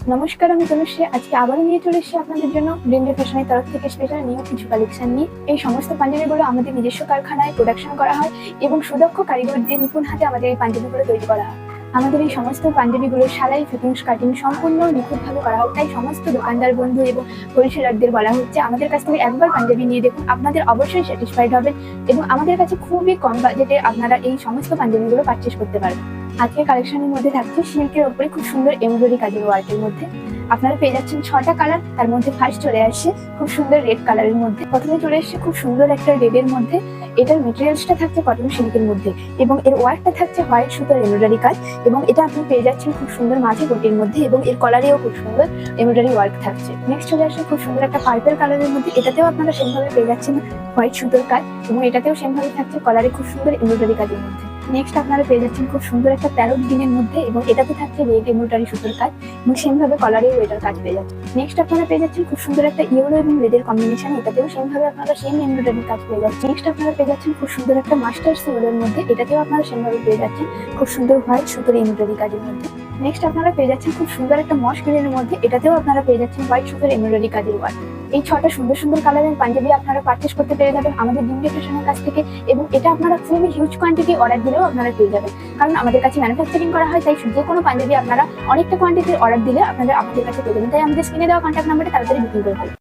নমস্কার, আমি তনুশ্রী। আজকে আবারও নিয়ে চলে এসেছি আপনাদের জন্য ব্লেন্ডার ফ্যাশনের তরফ থেকে স্পেশাল নিউ কিছু কালেকশন নিয়ে। এই সমস্ত পাঞ্জাবিগুলো আমাদের নিজস্ব কারখানায় প্রোডাকশন করা হয় এবং সুদক্ষ কারিগর দিয়ে নিপুণ হাতে আমাদের এই পাঞ্জাবিগুলো তৈরি করা হয়। আমাদের এই সমস্ত পাঞ্জাবিগুলো সেলাই, ফিটিংস, কাটিং সম্পূর্ণ নিখুঁতভাবে করা হয়। তাই সমস্ত দোকানদার বন্ধু এবং হোলসেলারদের বলা হচ্ছে আমাদের কাছ থেকে একবার পাঞ্জাবি নিয়ে দেখুন, আপনাদের অবশ্যই স্যাটিসফাইড হবেন এবং আমাদের কাছে খুবই কম বাজেটে আপনারা এই সমস্ত পাঞ্জাবিগুলো পারচেস করতে পারবেন। আজকের কালেকশনের মধ্যে থাকছে সিল্কের ওপরে খুব সুন্দর এমব্রয়ডারি কাজের ওয়ার্কের মধ্যে। আপনারা পেয়ে যাচ্ছেন 6টা কালার, তার মধ্যে ফার্স্ট চলে আসছে খুব সুন্দর রেড কালারের মধ্যে। প্রথমে চলে এসছে খুব সুন্দর একটা রেডের মধ্যে। এটার মেটেরিয়ালসটা থাকছে কটন সিল্কের মধ্যে এবং এর ওয়ার্কটা থাকছে হোয়াইট সুতোর এমব্রয়ডারি কাজ এবং এটা আপনি পেয়ে যাচ্ছেন খুব সুন্দর মাঝে গোটির মধ্যে এবং এর কলারেও খুব সুন্দর এমব্রয়ডারি ওয়ার্ক থাকছে। নেক্সট চলে আসছে খুব সুন্দর একটা পার্পল কালারের মধ্যে। এটাতেও আপনারা সেমভাবে পেয়ে যাচ্ছেন হোয়াইট সুতোর কাজ এবং এটাতেও সেমভাবে থাকছে কলারে খুব সুন্দর এমব্রয়ডারি কাজের মধ্যে। নেক্সট আপনারা পেয়ে যাচ্ছেন খুব সুন্দর একটা প্যারোট গ্রিনের মধ্যে এবং এটাতে থাকছে রেড এমব্রয়ডারি সুতোর কাজ এবং সেমভাবে কলারেও এটার কাজ পেয়ে যাচ্ছেন। নেক্সট আপনারা পেয়ে যাচ্ছেন খুব সুন্দর একটা ইয়েলো এবং রেডের কম্বিনেশন। এটাতেও সেমভাবে আপনারা সেম এমব্রয়ডারি কাজ পেয়ে যাচ্ছেন। নেক্সট আপনারা পেয়ে যাচ্ছেন খুব সুন্দর একটা মাস্টার্স ইয়েলোর মধ্যে। এটাতেও আপনারা সেমভাবে পেয়ে যাচ্ছেন খুব সুন্দর হোয়াইট সুতোর এমব্রয়ডারি কাজের মধ্যে। নেক্সট আপনারা পেয়ে যাচ্ছেন খুব সুন্দর একটা মশ গ্রিনের মধ্যে। এটাতেও আপনারা পেয়ে যাচ্ছেন হোয়াইট সুতোর এমব্রয়ডারি কাজের ওয়ার্ক। এই 6টা সুন্দর সুন্দর কালারের পাঞ্জাবি আপনারা পারচেস করতে পেরে যাবেন আমাদের ব্লেন্ডার ফ্যাশনের কাছ থেকে এবং এটা আপনারা খুবই হিউজ কোয়ান্টিটি অর্ডার দিলেও আপনারা পেয়ে যাবেন, কারণ আমাদের কাছে ম্যানুফ্যাকচারিং করা হয়। তাই যে কোনো পাঞ্জাবি আপনারা অনেকটা কোয়ান্টিটির অর্ডার দিলে আপনারা আমাদের কাছে পেয়ে যাবেন। তাই আমাদের স্ক্রিনে দেওয়া কন্ট্যাক্ট নাম্বারে তাড়াতাড়ি বুকিং করে ফেলুন।